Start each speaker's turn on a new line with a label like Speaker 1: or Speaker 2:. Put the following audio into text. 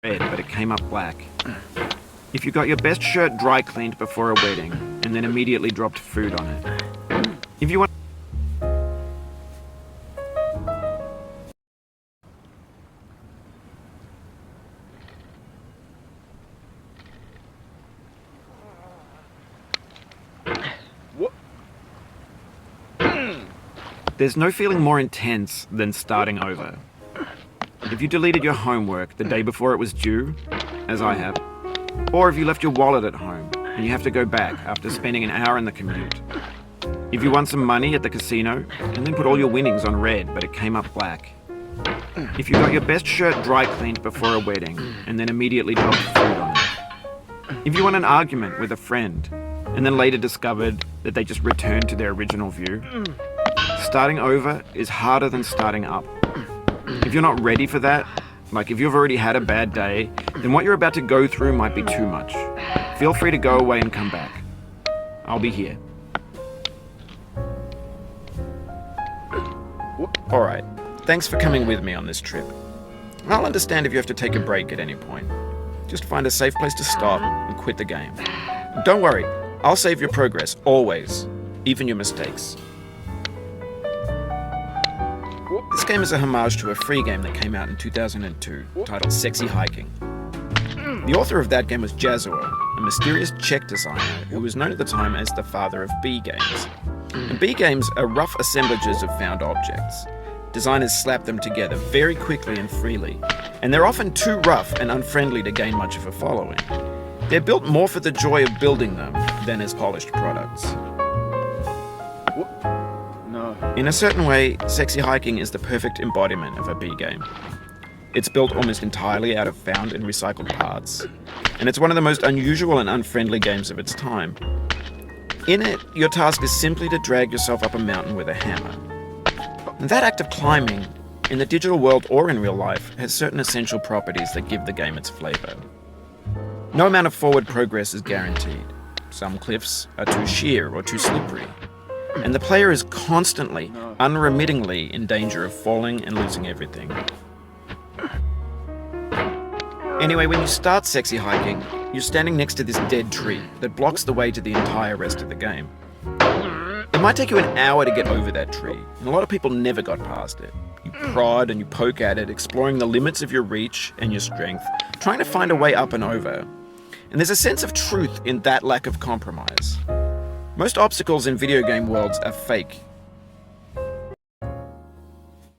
Speaker 1: red, but it came up black. If you got your best shirt dry cleaned before a wedding, and then immediately dropped food on it. If you want... There's no feeling more intense than starting over. If you deleted your homework the day before it was due, as I have, or if you left your wallet at home and you have to go back after spending an hour in the commute. If you won some money at the casino and then put all your winnings on red but it came up black. If you got your best shirt dry cleaned before a wedding and then immediately dropped food on it. If you won an argument with a friend and then later discovered that they just returned to their original view. Starting over is harder than starting up. If you're not ready for that, like if you've already had a bad day, then what you're about to go through might be too much. Feel free to go away and come back. I'll be here. Alright, thanks for coming with me on this trip. I'll understand if you have to take a break at any point. Just find a safe place to stop and quit the game. Don't worry, I'll save your progress, always, even your mistakes. This game is a homage to a free game that came out in 2002, titled Sexy Hiking. The author of that game was Jazuo, a mysterious Czech designer who was known at the time as the father of B games. And B games are rough assemblages of found objects. Designers slap them together very quickly and freely, and they're often too rough and unfriendly to gain much of a following. They're built more for the joy of building them than as polished products. In a certain way, Sexy Hiking is the perfect embodiment of a B game. It's built almost entirely out of found and recycled parts, and it's one of the most unusual and unfriendly games of its time. In it, your task is simply to drag yourself up a mountain with a hammer. And that act of climbing, in the digital world or in real life, has certain essential properties that give the game its flavor. No amount of forward progress is guaranteed. Some cliffs are too sheer or too slippery. And the player is constantly, unremittingly in danger of falling and losing everything. Anyway, when you start Sexy Hiking, you're standing next to this dead tree that blocks the way to the entire rest of the game. It might take you an hour to get over that tree, and a lot of people never got past it. You prod and you poke at it, exploring the limits of your reach and your strength, trying to find a way up and over. And there's a sense of truth in that lack of compromise. Most obstacles in video game worlds are fake